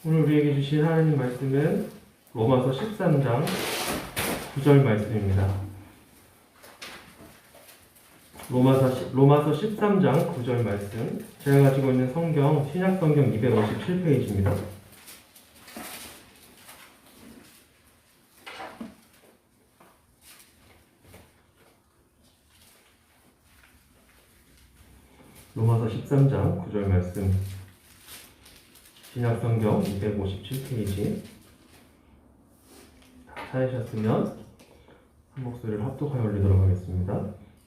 오늘 우리에게 주신 하나님 말씀은 로마서 13장 9절 말씀입니다. 로마서 13장 9절 말씀. 제가 가지고 있는 성경, 신약성경 257페이지입니다. 로마서 13장 9절 말씀. 신약성경 257페이지. 찾으셨으면 한 목소리를 합독하여 올리도록 하겠습니다.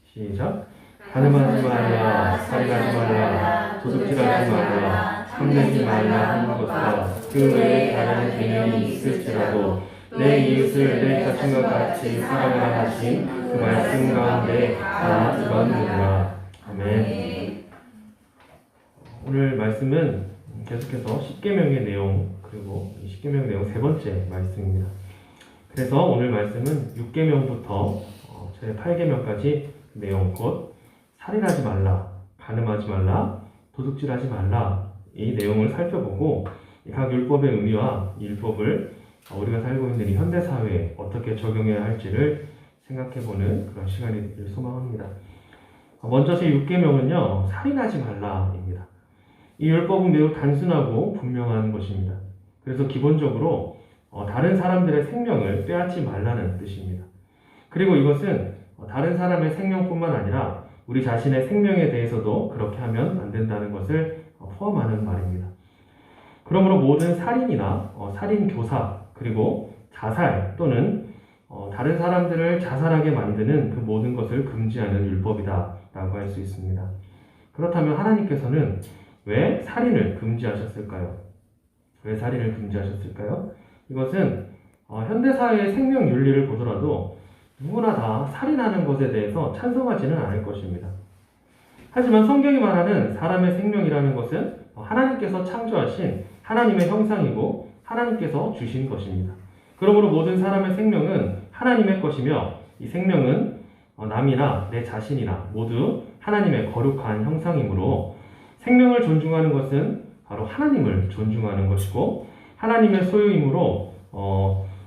시작. 가늠하지 말라, 살인하지 말라, 도둑질하지 말라, 탐내지 말라 하는 것과 그 외에 다른 계명이 있을지라도 내 이웃을 내 자신과 같이 사랑하라 하신 그 말씀 가운데 다 들어가느니라. 아멘. 오늘 말씀은 계속해서 십계명의 내용, 그리고 이 십계명 내용 세 번째 말씀입니다. 그래서 오늘 말씀은 6계명부터 제 8계명까지 내용, 곧 살인하지 말라, 간음하지 말라, 도둑질하지 말라, 이 내용을 살펴보고 각 율법의 의미와 이 율법을 우리가 살고 있는 이 현대사회에 어떻게 적용해야 할지를 생각해보는 그런 시간이 되길 소망합니다. 먼저 제 6계명은요, 살인하지 말라입니다. 이 율법은 매우 단순하고 분명한 것입니다. 그래서 기본적으로 다른 사람들의 생명을 빼앗지 말라는 뜻입니다. 그리고 이것은 다른 사람의 생명뿐만 아니라 우리 자신의 생명에 대해서도 그렇게 하면 안 된다는 것을 포함하는 말입니다. 그러므로 모든 살인이나 살인교사, 그리고 자살 또는 다른 사람들을 자살하게 만드는 그 모든 것을 금지하는 율법이다 라고 할 수 있습니다. 그렇다면 하나님께서는 왜 살인을 금지하셨을까요? 왜 살인을 금지하셨을까요? 이것은 현대사회의 생명 윤리를 보더라도 누구나 다 살인하는 것에 대해서 찬성하지는 않을 것입니다. 하지만 성경이 말하는 사람의 생명이라는 것은 하나님께서 창조하신 하나님의 형상이고 하나님께서 주신 것입니다. 그러므로 모든 사람의 생명은 하나님의 것이며 이 생명은 남이나 내 자신이나 모두 하나님의 거룩한 형상이므로 생명을 존중하는 것은 바로 하나님을 존중하는 것이고 하나님의 소유이므로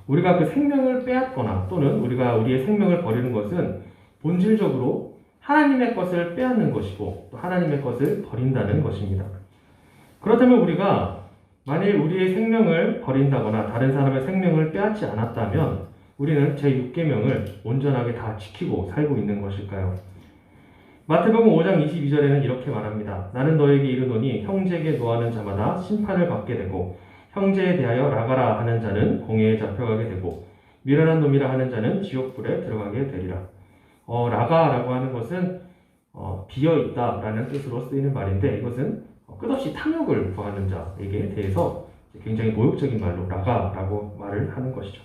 우리가 그 생명을 빼앗거나 또는 우리가 우리의 생명을 버리는 것은 본질적으로 하나님의 것을 빼앗는 것이고 또 하나님의 것을 버린다는 것입니다. 그렇다면 우리가 만일 우리의 생명을 버린다거나 다른 사람의 생명을 빼앗지 않았다면 우리는 제6계명을 온전하게 다 지키고 살고 있는 것일까요? 마태복음 5장 22절에는 이렇게 말합니다. 나는 너에게 이르노니 형제에게 노하는 자마다 심판을 받게 되고 형제에 대하여 라가라 하는 자는 공회에 잡혀가게 되고 미련한 놈이라 하는 자는 지옥불에 들어가게 되리라. 라가라고 하는 것은 비어있다라는 뜻으로 쓰이는 말인데 이것은 끝없이 탐욕을 구하는 자에게 대해서 굉장히 모욕적인 말로 라가라고 말을 하는 것이죠.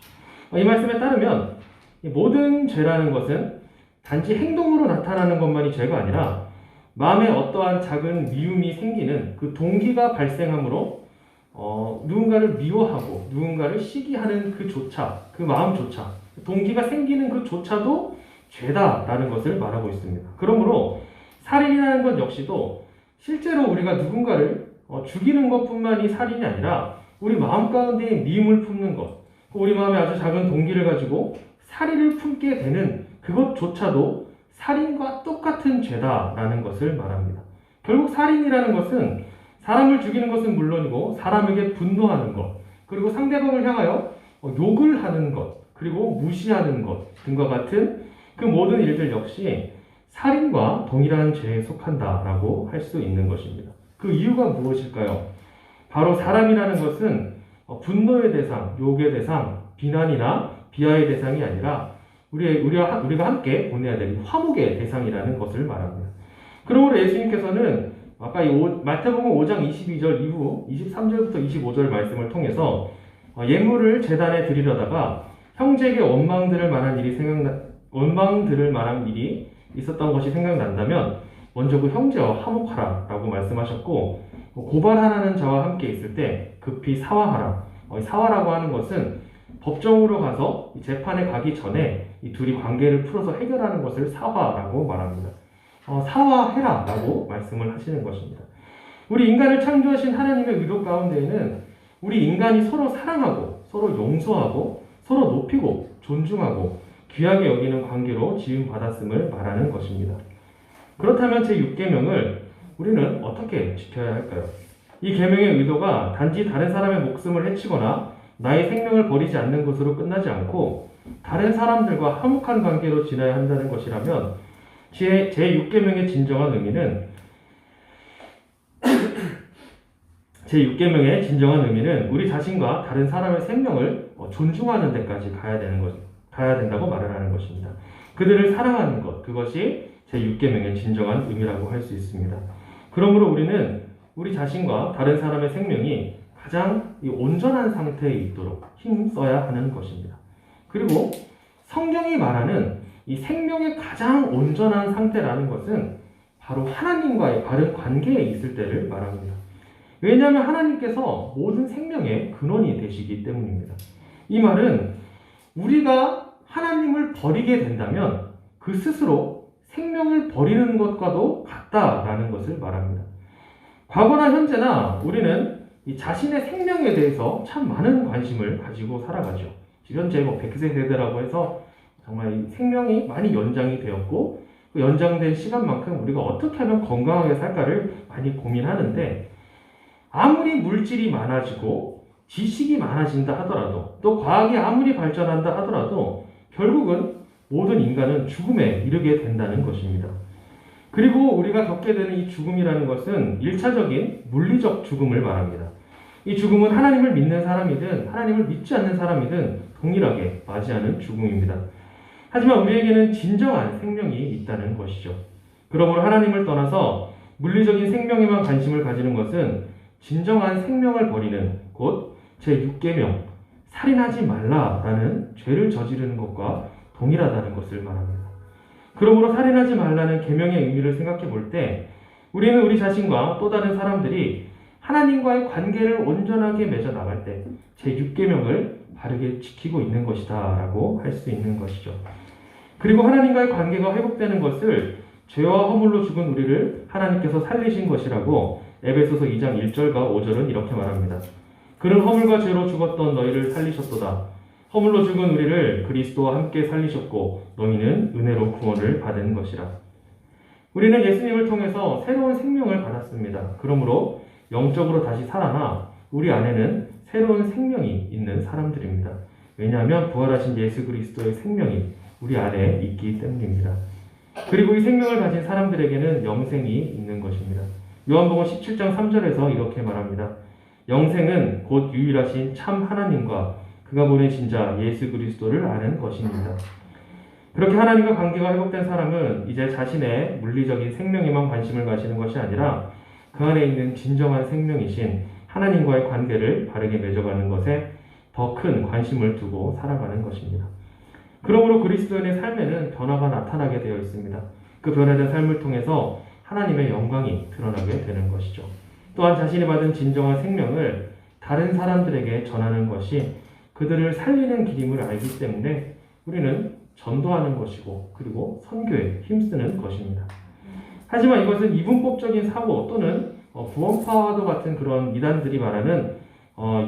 이 말씀에 따르면 모든 죄라는 것은 단지 행동으로 나타나는 것만이 죄가 아니라 마음에 어떠한 작은 미움이 생기는 그 동기가 발생함으로 누군가를 미워하고 누군가를 시기하는 그 마음조차, 동기가 생기는 그조차도 죄다라는 것을 말하고 있습니다. 그러므로 살인이라는 것 역시도 실제로 우리가 누군가를 죽이는 것뿐만이 살인이 아니라 우리 마음 가운데 미움을 품는 것, 우리 마음에 아주 작은 동기를 가지고 살인을 품게 되는 그것조차도 살인과 똑같은 죄다라는 것을 말합니다. 결국 살인이라는 것은 사람을 죽이는 것은 물론이고 사람에게 분노하는 것, 그리고 상대방을 향하여 욕을 하는 것, 그리고 무시하는 것 등과 같은 그 모든 일들 역시 살인과 동일한 죄에 속한다라고 할 수 있는 것입니다. 그 이유가 무엇일까요? 바로 사람이라는 것은 분노의 대상, 욕의 대상, 비난이나 비하의 대상이 아니라 우리가 함께 보내야 될 화목의 대상이라는 것을 말합니다. 그러므로 예수님께서는 아까 마태복음 5장 22절 이후 23절부터 25절 말씀을 통해서 예물을 제단에 드리려다가 형제에게 원망 들을 만한 일이 있었던 것이 생각난다면 먼저 그 형제와 화목하라라고 말씀하셨고 고발하라는 자와 함께 있을 때 급히 사화하라. 사화라고 하는 것은 법정으로 가서 재판에 가기 전에 이 둘이 관계를 풀어서 해결하는 것을 사화라고 말합니다. 사화해라 라고 말씀을 하시는 것입니다. 우리 인간을 창조하신 하나님의 의도 가운데에는 우리 인간이 서로 사랑하고 서로 용서하고 서로 높이고 존중하고 귀하게 여기는 관계로 지음받았음을 말하는 것입니다. 그렇다면 제6계명을 우리는 어떻게 지켜야 할까요? 이 계명의 의도가 단지 다른 사람의 목숨을 해치거나 나의 생명을 버리지 않는 것으로 끝나지 않고 다른 사람들과 화목한 관계로 지내야 한다는 것이라면 제6계명의 진정한 의미는 우리 자신과 다른 사람의 생명을 존중하는 데까지 가야 된다고 말을 하는 것입니다. 그들을 사랑하는 것, 그것이 제6계명의 진정한 의미라고 할 수 있습니다. 그러므로 우리는 우리 자신과 다른 사람의 생명이 가장 온전한 상태에 있도록 힘써야 하는 것입니다. 그리고 성경이 말하는 이 생명의 가장 온전한 상태라는 것은 바로 하나님과의 바른 관계에 있을 때를 말합니다. 왜냐하면 하나님께서 모든 생명의 근원이 되시기 때문입니다. 이 말은 우리가 하나님을 버리게 된다면 그 스스로 생명을 버리는 것과도 같다라는 것을 말합니다. 과거나 현재나 우리는 이 자신의 생명에 대해서 참 많은 관심을 가지고 살아가죠. 현재 100세 세대라고 해서 정말 이 생명이 많이 연장이 되었고 그 연장된 시간만큼 우리가 어떻게 하면 건강하게 살까를 많이 고민하는데 아무리 물질이 많아지고 지식이 많아진다 하더라도 또 과학이 아무리 발전한다 하더라도 결국은 모든 인간은 죽음에 이르게 된다는 것입니다. 그리고 우리가 겪게 되는 이 죽음이라는 것은 1차적인 물리적 죽음을 말합니다. 이 죽음은 하나님을 믿는 사람이든 하나님을 믿지 않는 사람이든 동일하게 맞이하는 죽음입니다. 하지만 우리에게는 진정한 생명이 있다는 것이죠. 그러므로 하나님을 떠나서 물리적인 생명에만 관심을 가지는 것은 진정한 생명을 버리는 곧 제6계명 살인하지 말라라는 죄를 저지르는 것과 동일하다는 것을 말합니다. 그러므로 살인하지 말라는 계명의 의미를 생각해 볼 때 우리는 우리 자신과 또 다른 사람들이 하나님과의 관계를 온전하게 맺어 나갈 때 제6계명을 바르게 지키고 있는 것이다 라고 할 수 있는 것이죠. 그리고 하나님과의 관계가 회복되는 것을 죄와 허물로 죽은 우리를 하나님께서 살리신 것이라고 에베소서 2장 1절과 5절은 이렇게 말합니다. 그는 허물과 죄로 죽었던 너희를 살리셨도다. 허물로 죽은 우리를 그리스도와 함께 살리셨고 너희는 은혜로 구원을 받은 것이라. 우리는 예수님을 통해서 새로운 생명을 받았습니다. 그러므로 영적으로 다시 살아나 우리 안에는 새로운 생명이 있는 사람들입니다. 왜냐하면 부활하신 예수 그리스도의 생명이 우리 안에 있기 때문입니다. 그리고 이 생명을 가진 사람들에게는 영생이 있는 것입니다. 요한복음 17장 3절에서 이렇게 말합니다. 영생은 곧 유일하신 참 하나님과 그가 보내신 자 예수 그리스도를 아는 것입니다. 그렇게 하나님과 관계가 회복된 사람은 이제 자신의 물리적인 생명에만 관심을 가지는 것이 아니라 그 안에 있는 진정한 생명이신 하나님과의 관계를 바르게 맺어가는 것에 더 큰 관심을 두고 살아가는 것입니다. 그러므로 그리스도인의 삶에는 변화가 나타나게 되어 있습니다. 그 변화된 삶을 통해서 하나님의 영광이 드러나게 되는 것이죠. 또한 자신이 받은 진정한 생명을 다른 사람들에게 전하는 것이 그들을 살리는 길임을 알기 때문에 우리는 전도하는 것이고 그리고 선교에 힘쓰는 것입니다. 하지만 이것은 이분법적인 사고 또는 구원파와도 같은 그런 이단들이 말하는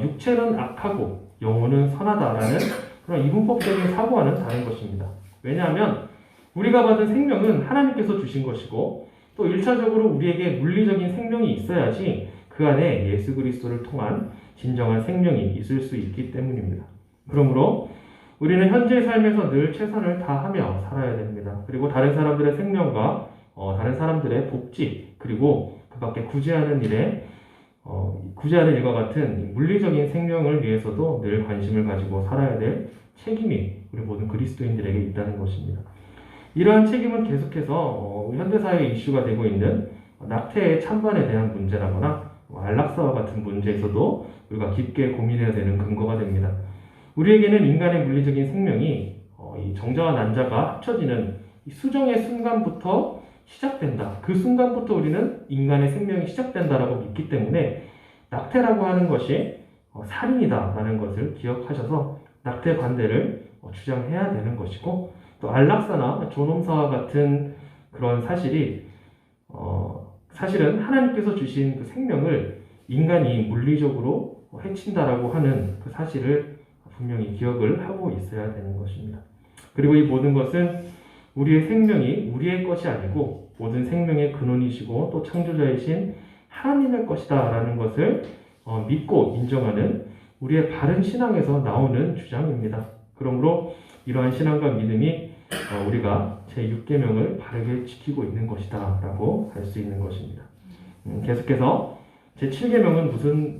육체는 악하고 영혼은 선하다라는 그런 이분법적인 사고와는 다른 것입니다. 왜냐하면 우리가 받은 생명은 하나님께서 주신 것이고 또 1차적으로 우리에게 물리적인 생명이 있어야지 그 안에 예수 그리스도를 통한 진정한 생명이 있을 수 있기 때문입니다. 그러므로 우리는 현재의 삶에서 늘 최선을 다하며 살아야 됩니다. 그리고 다른 사람들의 생명과 다른 사람들의 복지 그리고 그 밖에 구제하는 일과 같은 물리적인 생명을 위해서도 늘 관심을 가지고 살아야 될 책임이 우리 모든 그리스도인들에게 있다는 것입니다. 이러한 책임은 계속해서 현대사회의 이슈가 되고 있는 낙태의 찬반에 대한 문제라거나 안락사와 같은 문제에서도 우리가 깊게 고민해야 되는 근거가 됩니다. 우리에게는 인간의 물리적인 생명이 이 정자와 난자가 합쳐지는 이 수정의 순간부터 시작된다. 그 순간부터 우리는 인간의 생명이 시작된다라고 믿기 때문에 낙태라고 하는 것이 살인이다라는 것을 기억하셔서 낙태 반대를 주장해야 되는 것이고 또 안락사나 존엄사와 같은 그런 사실이 사실은 하나님께서 주신 그 생명을 인간이 물리적으로 해친다라고 하는 그 사실을 분명히 기억을 하고 있어야 되는 것입니다. 그리고 이 모든 것은 우리의 생명이 우리의 것이 아니고 모든 생명의 근원이시고 또 창조자이신 하나님의 것이다 라는 것을 믿고 인정하는 우리의 바른 신앙에서 나오는 주장입니다. 그러므로 이러한 신앙과 믿음이 우리가 제6계명을 바르게 지키고 있는 것이다 라고 할 수 있는 것입니다. 계속해서 제7계명은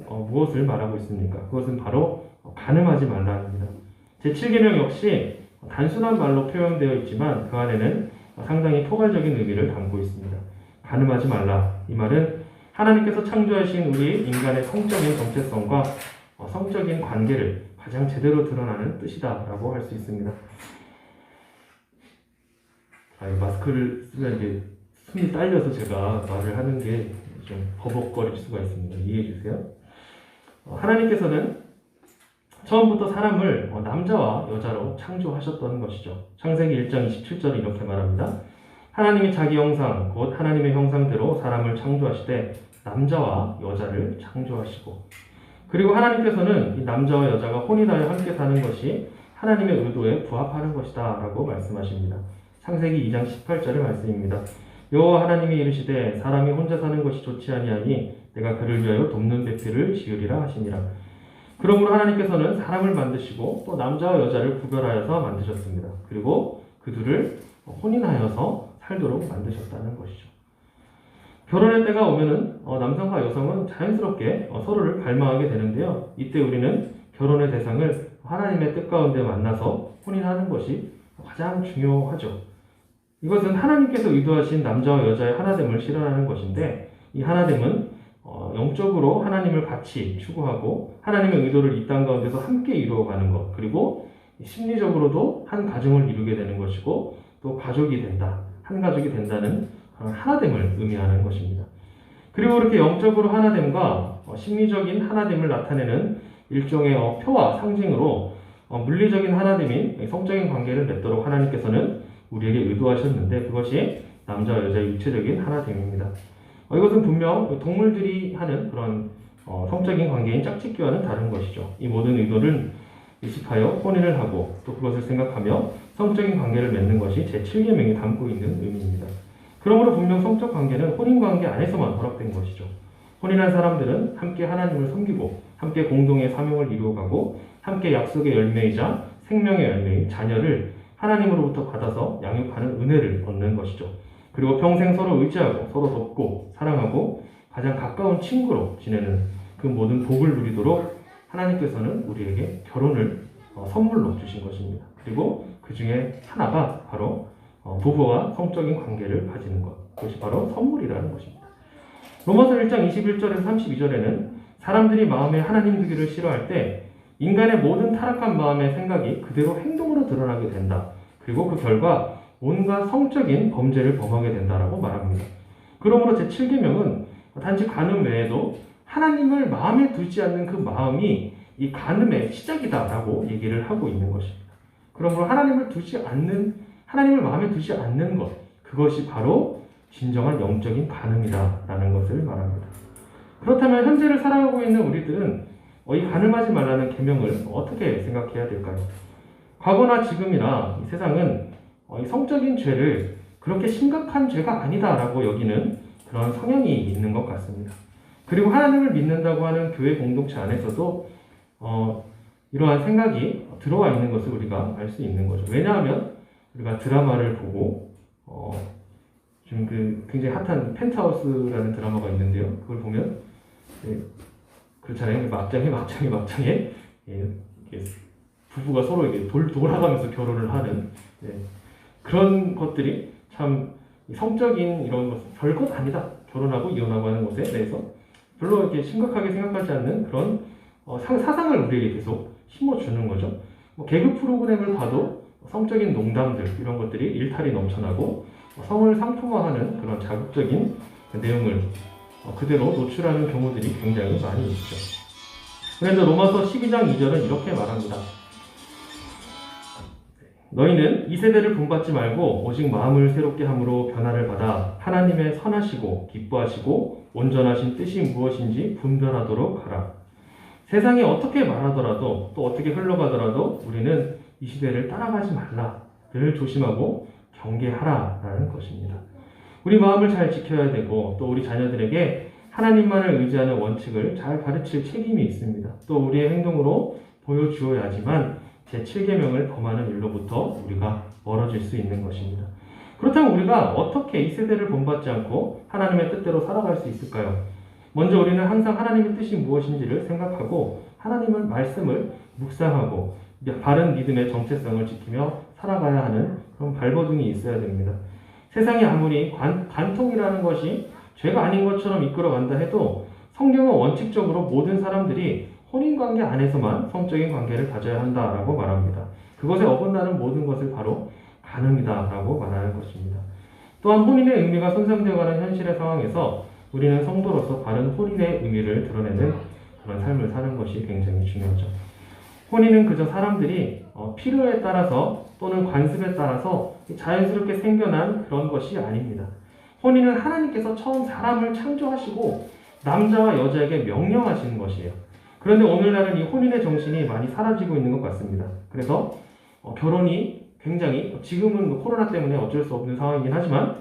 무엇을 말하고 있습니까? 그것은 바로 간음하지 말라입니다. 제7계명 역시 단순한 말로 표현되어 있지만 그 안에는 상당히 포괄적인 의미를 담고 있습니다. 간음하지 말라. 이 말은 하나님께서 창조하신 우리 인간의 성적인 정체성과 성적인 관계를 가장 제대로 드러나는 뜻이다 라고 할 수 있습니다. 마스크를 쓰면 이게 숨이 딸려서 제가 말을 하는 게 좀 버벅거릴 수가 있습니다. 이해해 주세요. 하나님께서는 처음부터 사람을 남자와 여자로 창조하셨던 것이죠. 창세기 1장 27절에 이렇게 말합니다. 하나님이 자기 형상 곧 하나님의 형상대로 사람을 창조하시되 남자와 여자를 창조하시고, 그리고 하나님께서는 이 남자와 여자가 혼인하여 함께 사는 것이 하나님의 의도에 부합하는 것이다 라고 말씀하십니다. 창세기 2장 18절의 말씀입니다. 여호와 하나님이 이르시되 사람이 혼자 사는 것이 좋지 아니하니 내가 그를 위하여 돕는 배필을 지으리라 하시니라. 그러므로 하나님께서는 사람을 만드시고 또 남자와 여자를 구별하여서 만드셨습니다. 그리고 그들을 혼인하여서 살도록 만드셨다는 것이죠. 결혼의 때가 오면은 남성과 여성은 자연스럽게 서로를 갈망하게 되는데요. 이때 우리는 결혼의 대상을 하나님의 뜻 가운데 만나서 혼인하는 것이 가장 중요하죠. 이것은 하나님께서 의도하신 남자와 여자의 하나됨을 실현하는 것인데, 이 하나됨은 영적으로 하나님을 같이 추구하고 하나님의 의도를 이 땅 가운데서 함께 이루어가는 것, 그리고 심리적으로도 한 가정을 이루게 되는 것이고 또 가족이 된다, 한 가족이 된다는 하나됨을 의미하는 것입니다. 그리고 이렇게 영적으로 하나됨과 심리적인 하나됨을 나타내는 일종의 표와 상징으로 물리적인 하나됨인 성적인 관계를 맺도록 하나님께서는 우리에게 의도하셨는데, 그것이 남자와 여자의 육체적인 하나됨입니다. 이것은 분명 동물들이 하는 그런 성적인 관계인 짝짓기와는 다른 것이죠. 이 모든 의도를 의식하여 혼인을 하고 또 그것을 생각하며 성적인 관계를 맺는 것이 제7계명이 담고 있는 의미입니다. 그러므로 분명 성적 관계는 혼인 관계 안에서만 허락된 것이죠. 혼인한 사람들은 함께 하나님을 섬기고 함께 공동의 사명을 이루어가고 함께 약속의 열매이자 생명의 열매인 자녀를 하나님으로부터 받아서 양육하는 은혜를 얻는 것이죠. 그리고 평생 서로 의지하고 서로 돕고 사랑하고 가장 가까운 친구로 지내는 그 모든 복을 누리도록 하나님께서는 우리에게 결혼을 선물로 주신 것입니다. 그리고 그 중에 하나가 바로 부부와 성적인 관계를 가지는 것, 그것이 바로 선물이라는 것입니다. 로마서 1장 21절에서 32절에는 사람들이 마음에 하나님 두기를 싫어할 때 인간의 모든 타락한 마음의 생각이 그대로 행동으로 드러나게 된다. 그리고 그 결과 온갖 성적인 범죄를 범하게 된다라고 말합니다. 그러므로 제7계명은 단지 간음 외에도 하나님을 마음에 두지 않는 그 마음이 이 간음의 시작이다라고 얘기를 하고 있는 것입니다. 그러므로 하나님을 마음에 두지 않는 것, 그것이 바로 진정한 영적인 간음이다라는 것을 말합니다. 그렇다면 현재를 살아가고 있는 우리들은 이 간음하지 말라는 계명을 어떻게 생각해야 될까요? 과거나 지금이나 이 세상은 이 성적인 죄를 그렇게 심각한 죄가 아니다라고 여기는 그런 성향이 있는 것 같습니다. 그리고 하나님을 믿는다고 하는 교회 공동체 안에서도 이러한 생각이 들어와 있는 것을 우리가 알 수 있는 거죠. 왜냐하면 우리가 드라마를 보고 지금 굉장히 핫한 펜트하우스라는 드라마가 있는데요. 그걸 보면 그렇잖아요. 막장에 부부가 서로 이렇게 돌아가면서 결혼을 하는 그런 것들이 참 성적인 이런 것 별것 아니다. 결혼하고 이혼하고 하는 것에 대해서 별로 이렇게 심각하게 생각하지 않는 그런 사상을 우리에게 계속 심어주는 거죠. 개그 프로그램을 봐도 성적인 농담들 이런 것들이 일탈이 넘쳐나고 성을 상품화하는 그런 자극적인 내용을 그대로 노출하는 경우들이 굉장히 많이 있죠. 그래서 로마서 12장 2절은 이렇게 말합니다. 너희는 이 세대를 본받지 말고 오직 마음을 새롭게 함으로 변화를 받아 하나님의 선하시고 기뻐하시고 온전하신 뜻이 무엇인지 분별하도록 하라. 세상이 어떻게 말하더라도 또 어떻게 흘러가더라도 우리는 이 시대를 따라가지 말라. 늘 조심하고 경계하라라는 것입니다. 우리 마음을 잘 지켜야 되고 또 우리 자녀들에게 하나님만을 의지하는 원칙을 잘 가르칠 책임이 있습니다. 또 우리의 행동으로 보여주어야지만 제7계명을 범하는 일로부터 우리가 멀어질 수 있는 것입니다. 그렇다면 우리가 어떻게 이 세대를 본받지 않고 하나님의 뜻대로 살아갈 수 있을까요? 먼저 우리는 항상 하나님의 뜻이 무엇인지를 생각하고 하나님의 말씀을 묵상하고 바른 믿음의 정체성을 지키며 살아가야 하는 그런 발버둥이 있어야 됩니다. 세상이 아무리 관통이라는 것이 죄가 아닌 것처럼 이끌어간다 해도 성경은 원칙적으로 모든 사람들이 혼인관계 안에서만 성적인 관계를 가져야 한다라고 말합니다. 그것에 어긋나는 모든 것을 바로 간음이다라고 말하는 것입니다. 또한 혼인의 의미가 손상되어가는 현실의 상황에서 우리는 성도로서 바른 혼인의 의미를 드러내는 그런 삶을 사는 것이 굉장히 중요하죠. 혼인은 그저 사람들이 필요에 따라서 또는 관습에 따라서 자연스럽게 생겨난 그런 것이 아닙니다. 혼인은 하나님께서 처음 사람을 창조하시고 남자와 여자에게 명령하시는 것이에요. 그런데 오늘날은 이 혼인의 정신이 많이 사라지고 있는 것 같습니다. 그래서 결혼이 굉장히 지금은 코로나 때문에 어쩔 수 없는 상황이긴 하지만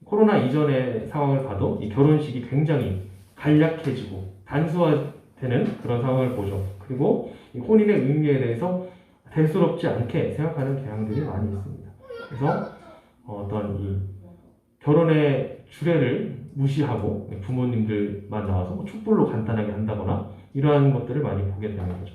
코로나 이전의 상황을 봐도 이 결혼식이 굉장히 간략해지고 단순화되는 그런 상황을 보죠. 그리고 이 혼인의 의미에 대해서 대수롭지 않게 생각하는 경향들이 많이 있습니다. 그래서 어떤 이 결혼의 주례를 무시하고 부모님들만 나와서 뭐 촛불로 간단하게 한다거나 이러한 것들을 많이 보게 되는 거죠.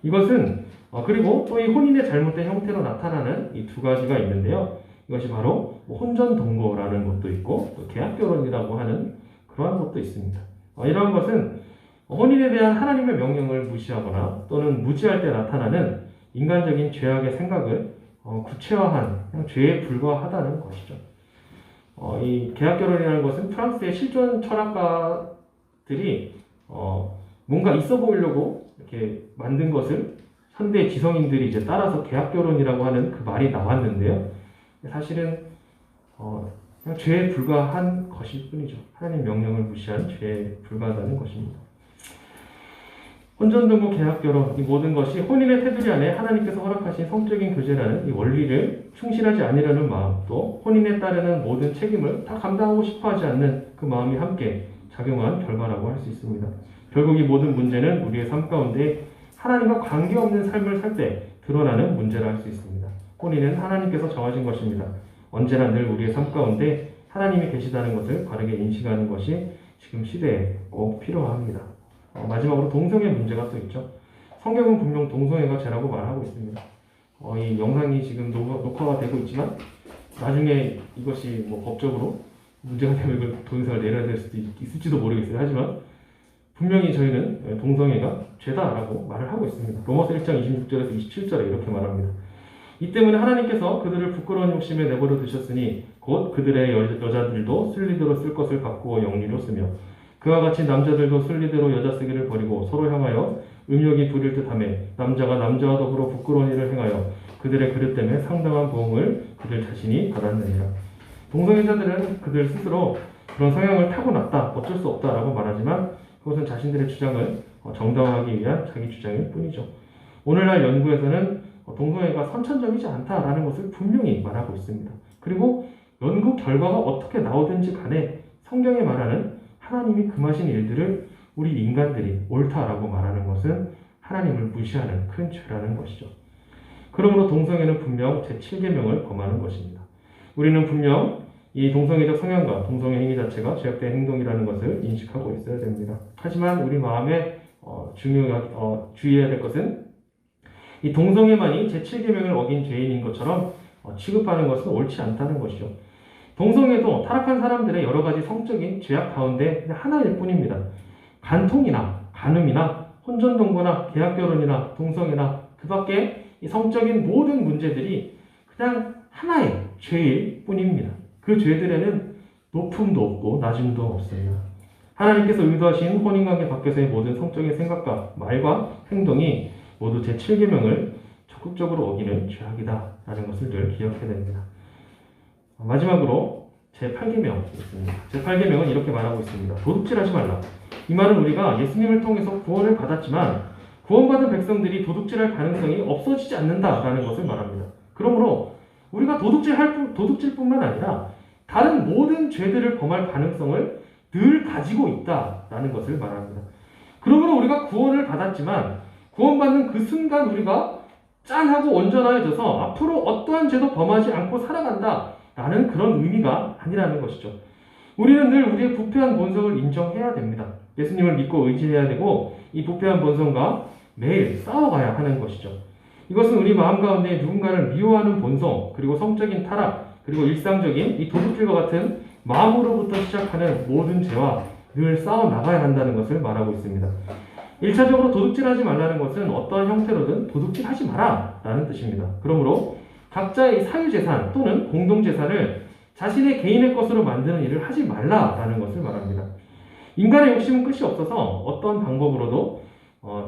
이것은 그리고 또 이 혼인의 잘못된 형태로 나타나는 이 두 가지가 있는데요. 이것이 바로 혼전동거라는 것도 있고 또 계약결혼이라고 하는 그러한 것도 있습니다. 이러한 것은 혼인에 대한 하나님의 명령을 무시하거나 또는 무지할 때 나타나는 인간적인 죄악의 생각을 구체화한 그냥 죄에 불과하다는 것이죠. 이 계약결혼이라는 것은 프랑스의 실존 철학가들이 뭔가 있어 보이려고 이렇게 만든 것을 현대 지성인들이 이제 따라서 계약결혼이라고 하는 그 말이 나왔는데요. 사실은 그냥 죄에 불과한 것일 뿐이죠. 하나님 명령을 무시한 죄에 불과하다는 것입니다. 혼전동거, 계약결혼 이 모든 것이 혼인의 테두리 안에 하나님께서 허락하신 성적인 교제라는 이 원리를 충실하지 않으려는 마음, 또 혼인에 따르는 모든 책임을 다 감당하고 싶어하지 않는 그 마음이 함께 작용한 결과라고 할 수 있습니다. 결국 이 모든 문제는 우리의 삶 가운데 하나님과 관계없는 삶을 살 때 드러나는 문제라 할 수 있습니다. 혼인은 하나님께서 정하신 것입니다. 언제나 늘 우리의 삶 가운데 하나님이 계시다는 것을 바르게 인식하는 것이 지금 시대에 꼭 필요합니다. 마지막으로 동성애 문제가 또 있죠. 성경은 분명 동성애가 죄라고 말하고 있습니다. 이 영상이 지금 녹화가 되고 있지만 나중에 이것이 뭐 법적으로 문제가 되면 이걸 동영상을 내려야 될 수도 있을지도 모르겠어요. 하지만 분명히 저희는 동성애가 죄다라고 말을 하고 있습니다. 로마서 1장 26절에서 27절에 이렇게 말합니다. 이 때문에 하나님께서 그들을 부끄러운 욕심에 내버려 두셨으니 곧 그들의 여자들도 순리대로 쓸 것을 바꾸어 영리로 쓰며 그와 같이 남자들도 순리대로 여자 쓰기를 버리고 서로 향하여 음욕이 부릴 듯하며 남자가 남자와 더불어 부끄러운 일을 행하여 그들의 그릇 때문에 상당한 보응을 그들 자신이 받았느니라. 동성애자들은 그들 스스로 그런 성향을 타고났다, 어쩔 수 없다라고 말하지만 그것은 자신들의 주장을 정당화하기 위한 자기 주장일 뿐이죠. 오늘날 연구에서는 동성애가 선천적이지 않다라는 것을 분명히 말하고 있습니다. 그리고 연구 결과가 어떻게 나오든지 간에 성경에 말하는 하나님이 금하신 일들을 우리 인간들이 옳다라고 말하는 것은 하나님을 무시하는 큰 죄라는 것이죠. 그러므로 동성애는 분명 제7계명을 범하는 것입니다. 우리는 분명 이 동성애적 성향과 동성애 행위 자체가 죄악된 행동이라는 것을 인식하고 있어야 됩니다. 하지만 우리 마음에 주의해야 될 것은 이 동성애만이 제7계명을 어긴 죄인인 것처럼 취급하는 것은 옳지 않다는 것이죠. 동성애도 타락한 사람들의 여러 가지 성적인 죄악 가운데 하나일 뿐입니다. 간통이나 간음이나 혼전동거나 계약결혼이나 동성애나 그 밖에 이 성적인 모든 문제들이 그냥 하나의 죄일 뿐입니다. 그 죄들에는 높음도 없고 낮음도 없습니다. 하나님께서 의도하신 혼인관계 밖에서의 모든 성적인 생각과 말과 행동이 모두 제7계명을 적극적으로 어기는 죄악이다라는 것을 늘 기억해야 됩니다. 마지막으로 제8계명이 있습니다. 제8계명은 이렇게 말하고 있습니다. 도둑질하지 말라. 이 말은 우리가 예수님을 통해서 구원을 받았지만 구원받은 백성들이 도둑질할 가능성이 없어지지 않는다라는 것을 말합니다. 그러므로 우리가 도둑질뿐만 아니라 다른 모든 죄들을 범할 가능성을 늘 가지고 있다라는 것을 말합니다. 그러므로 우리가 구원을 받았지만 구원받는 그 순간 우리가 짠하고 온전해져서 앞으로 어떠한 죄도 범하지 않고 살아간다라는 그런 의미가 아니라는 것이죠. 우리는 늘 우리의 부패한 본성을 인정해야 됩니다. 예수님을 믿고 의지해야 되고 이 부패한 본성과 매일 싸워가야 하는 것이죠. 이것은 우리 마음 가운데 누군가를 미워하는 본성, 그리고 성적인 타락, 그리고 일상적인 이 도둑질과 같은 마음으로부터 시작하는 모든 죄와 늘 싸워나가야 한다는 것을 말하고 있습니다. 1차적으로 도둑질하지 말라는 것은 어떠한 형태로든 도둑질하지 마라 라는 뜻입니다. 그러므로 각자의 사유재산 또는 공동재산을 자신의 개인의 것으로 만드는 일을 하지 말라라는 것을 말합니다. 인간의 욕심은 끝이 없어서 어떤 방법으로도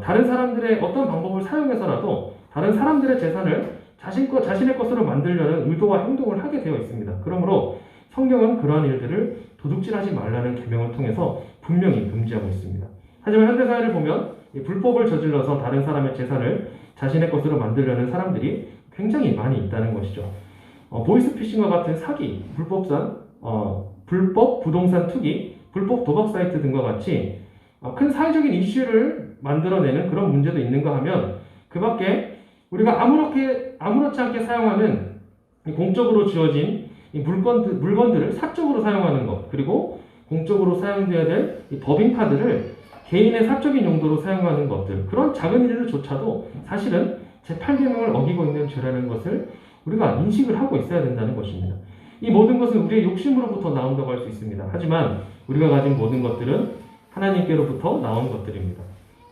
다른 사람들의 어떤 방법을 사용해서라도 다른 사람들의 재산을 자신의 것으로 만들려는 의도와 행동을 하게 되어 있습니다. 그러므로 성경은 그러한 일들을 도둑질하지 말라는 계명을 통해서 분명히 금지하고 있습니다. 하지만 현대사회를 보면 불법을 저질러서 다른 사람의 재산을 자신의 것으로 만들려는 사람들이 굉장히 많이 있다는 것이죠. 보이스피싱과 같은 사기, 불법 부동산 투기, 불법 도박 사이트 등과 같이 큰 사회적인 이슈를 만들어내는 그런 문제도 있는가 하면 그 밖에 우리가 아무렇지 않게 사용하는 공적으로 주어진 이 물건들을 사적으로 사용하는 것, 그리고 공적으로 사용되어야 될 이 법인카드를 개인의 사적인 용도로 사용하는 것들, 그런 작은 일들조차도 사실은 제8계명을 어기고 있는 죄라는 것을 우리가 인식을 하고 있어야 된다는 것입니다. 이 모든 것은 우리의 욕심으로부터 나온다고 할 수 있습니다. 하지만 우리가 가진 모든 것들은 하나님께로부터 나온 것들입니다.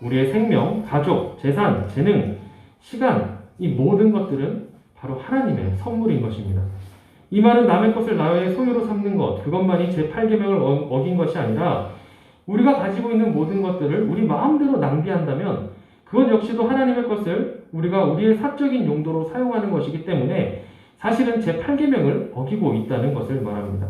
우리의 생명, 가족, 재산, 재능, 시간, 이 모든 것들은 바로 하나님의 선물인 것입니다. 이 말은 남의 것을 나의 소유로 삼는 것, 그것만이 제8계명을 어긴 것이 아니라 우리가 가지고 있는 모든 것들을 우리 마음대로 낭비한다면 그것 역시도 하나님의 것을 우리가 우리의 사적인 용도로 사용하는 것이기 때문에 사실은 제8계명을 어기고 있다는 것을 말합니다.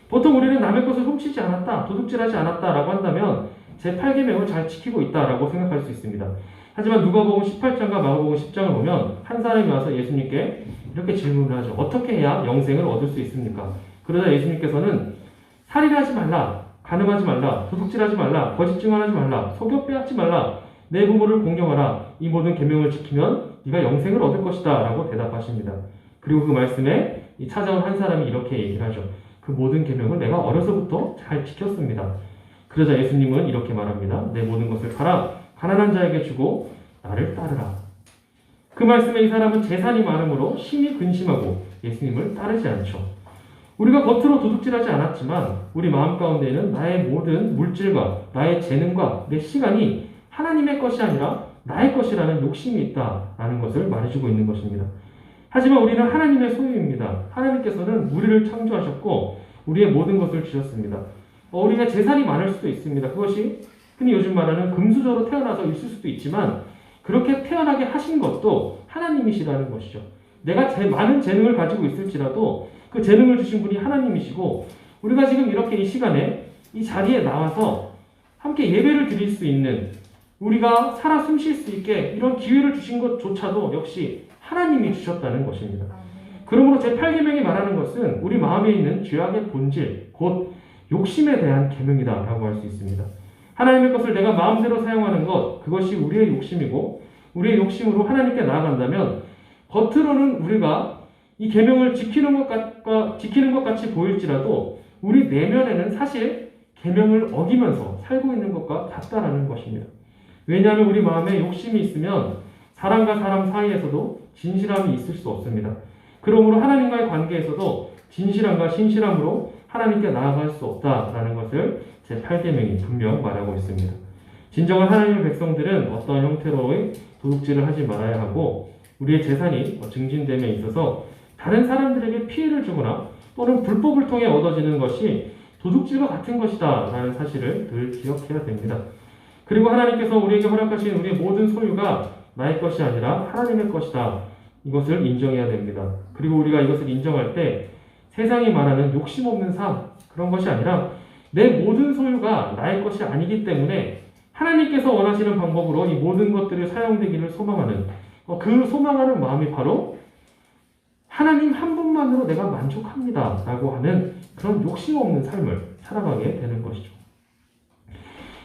보통 우리는 남의 것을 훔치지 않았다, 도둑질하지 않았다라고 한다면 제8계명을 잘 지키고 있다라고 생각할 수 있습니다. 하지만 누가복음 18장과 마가복음 10장을 보면 한 사람이 와서 예수님께 이렇게 질문을 하죠. 어떻게 해야 영생을 얻을 수 있습니까? 그러자 예수님께서는 살인하지 말라, 간음하지 말라, 도둑질하지 말라, 거짓 증언하지 말라, 속여 빼앗지 말라, 내 부모를 공경하라. 이 모든 계명을 지키면 네가 영생을 얻을 것이다 라고 대답하십니다. 그리고 그 말씀에 찾아온 한 사람이 이렇게 얘기를 하죠. 그 모든 계명을 내가 어려서부터 잘 지켰습니다. 그러자 예수님은 이렇게 말합니다. 내 모든 것을 팔아 가난한 자에게 주고 나를 따르라. 그 말씀에 이 사람은 재산이 많음으로 심히 근심하고 예수님을 따르지 않죠. 우리가 겉으로 도둑질하지 않았지만 우리 마음 가운데에는 나의 모든 물질과 나의 재능과 내 시간이 하나님의 것이 아니라 나의 것이라는 욕심이 있다라는 것을 말해주고 있는 것입니다. 하지만 우리는 하나님의 소유입니다. 하나님께서는 우리를 창조하셨고 우리의 모든 것을 주셨습니다. 우리가 재산이 많을 수도 있습니다. 그것이 흔히 요즘 말하는 금수저로 태어나서 있을 수도 있지만 그렇게 태어나게 하신 것도 하나님이시라는 것이죠. 내가 많은 재능을 가지고 있을지라도 그 재능을 주신 분이 하나님이시고 우리가 지금 이렇게 이 시간에 이 자리에 나와서 함께 예배를 드릴 수 있는 우리가 살아 숨 쉴 수 있게 이런 기회를 주신 것조차도 역시 하나님이 주셨다는 것입니다. 그러므로 제8계명이 말하는 것은 우리 마음에 있는 죄악의 본질, 곧 욕심에 대한 계명이다라고 할 수 있습니다. 하나님의 것을 내가 마음대로 사용하는 것, 그것이 우리의 욕심이고 우리의 욕심으로 하나님께 나아간다면 겉으로는 우리가 이 계명을 지키는 것 같이 보일지라도 우리 내면에는 사실 계명을 어기면서 살고 있는 것과 같다라는 것입니다. 왜냐하면 우리 마음에 욕심이 있으면 사람과 사람 사이에서도 진실함이 있을 수 없습니다. 그러므로 하나님과의 관계에서도 진실함과 신실함으로 하나님께 나아갈 수 없다라는 것을 제8계명이 분명 말하고 있습니다. 진정한 하나님의 백성들은 어떠한 형태로의 도둑질을 하지 말아야 하고 우리의 재산이 증진됨에 있어서 다른 사람들에게 피해를 주거나 또는 불법을 통해 얻어지는 것이 도둑질과 같은 것이다 라는 사실을 늘 기억해야 됩니다. 그리고 하나님께서 우리에게 허락하신 우리의 모든 소유가 나의 것이 아니라 하나님의 것이다. 이것을 인정해야 됩니다. 그리고 우리가 이것을 인정할 때 세상이 말하는 욕심 없는 삶, 그런 것이 아니라 내 모든 소유가 나의 것이 아니기 때문에 하나님께서 원하시는 방법으로 이 모든 것들이 사용되기를 소망하는 그 소망하는 마음이 바로 하나님 한 분만으로 내가 만족합니다 라고 하는 그런 욕심 없는 삶을 살아가게 되는 것이죠.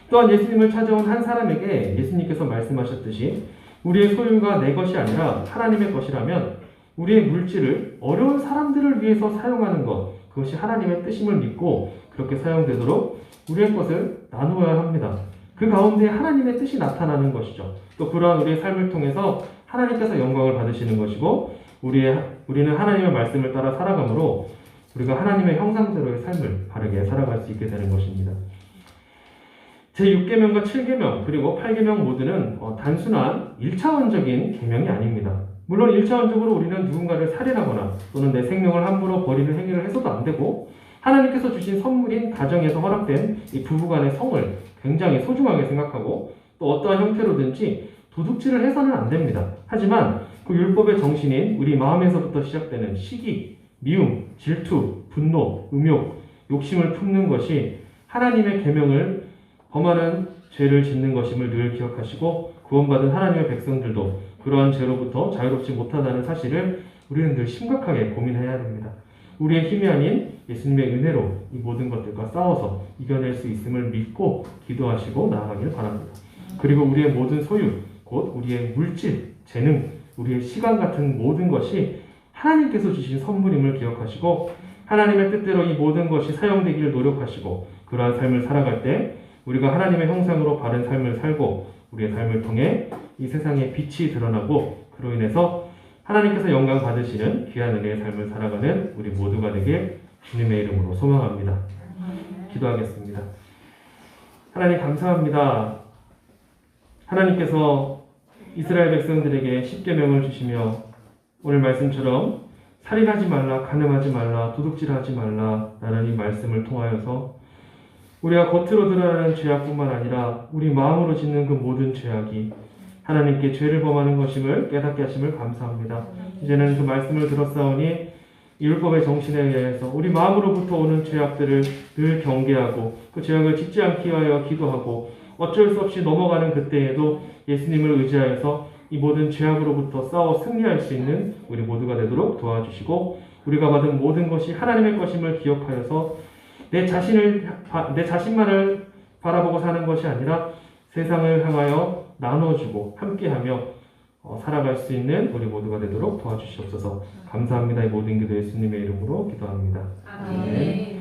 또한 예수님을 찾아온 한 사람에게 예수님께서 말씀하셨듯이 우리의 소유가 내 것이 아니라 하나님의 것이라면 우리의 물질을 어려운 사람들을 위해서 사용하는 것, 그것이 하나님의 뜻임을 믿고 그렇게 사용되도록 우리의 것을 나누어야 합니다. 그 가운데 하나님의 뜻이 나타나는 것이죠. 또 그러한 우리의 삶을 통해서 하나님께서 영광을 받으시는 것이고 우리는 하나님의 말씀을 따라 살아가므로 우리가 하나님의 형상대로의 삶을 바르게 살아갈 수 있게 되는 것입니다. 제6계명과 7계명 그리고 8계명 모두는 단순한 1차원적인 계명이 아닙니다. 물론 1차원적으로 우리는 누군가를 살인하거나 또는 내 생명을 함부로 버리는 행위를 해서도 안 되고 하나님께서 주신 선물인 가정에서 허락된 이 부부간의 성을 굉장히 소중하게 생각하고 또 어떠한 형태로든지 도둑질을 해서는 안 됩니다. 하지만 그 율법의 정신인 우리 마음에서부터 시작되는 시기, 미움, 질투, 분노, 음욕, 욕심을 품는 것이 하나님의 계명을 범하는 죄를 짓는 것임을 늘 기억하시고 구원받은 하나님의 백성들도 그러한 죄로부터 자유롭지 못하다는 사실을 우리는 늘 심각하게 고민해야 됩니다. 우리의 힘이 아닌 예수님의 은혜로 이 모든 것들과 싸워서 이겨낼 수 있음을 믿고 기도하시고 나아가길 바랍니다. 그리고 우리의 모든 소유, 곧 우리의 물질, 재능, 우리의 시간 같은 모든 것이 하나님께서 주신 선물임을 기억하시고 하나님의 뜻대로 이 모든 것이 사용되기를 노력하시고 그러한 삶을 살아갈 때 우리가 하나님의 형상으로 바른 삶을 살고 우리의 삶을 통해 이 세상에 빛이 드러나고 그로 인해서 하나님께서 영광 받으시는 귀한 은혜의 삶을 살아가는 우리 모두가 되길 주님의 이름으로 소망합니다. 기도하겠습니다. 하나님 감사합니다. 하나님께서 이스라엘 백성들에게 십계명을 주시며 오늘 말씀처럼 살인하지 말라, 간음하지 말라, 도둑질하지 말라 라는 이 말씀을 통하여서 우리가 겉으로 드러나는 죄악뿐만 아니라 우리 마음으로 짓는 그 모든 죄악이 하나님께 죄를 범하는 것임을 깨닫게 하심을 감사합니다. 이제는 그 말씀을 들었사오니 이 율법의 정신에 의해서 우리 마음으로부터 오는 죄악들을 늘 경계하고 그 죄악을 짓지 않기 위하여 기도하고 어쩔 수 없이 넘어가는 그때에도 예수님을 의지하여서 이 모든 죄악으로부터 싸워 승리할 수 있는 우리 모두가 되도록 도와주시고 우리가 받은 모든 것이 하나님의 것임을 기억하여서 내 자신만을 바라보고 사는 것이 아니라 세상을 향하여 나눠주고 함께하며 살아갈 수 있는 우리 모두가 되도록 도와주시옵소서. 감사합니다. 이 모든 기도 예수님의 이름으로 기도합니다. 아멘.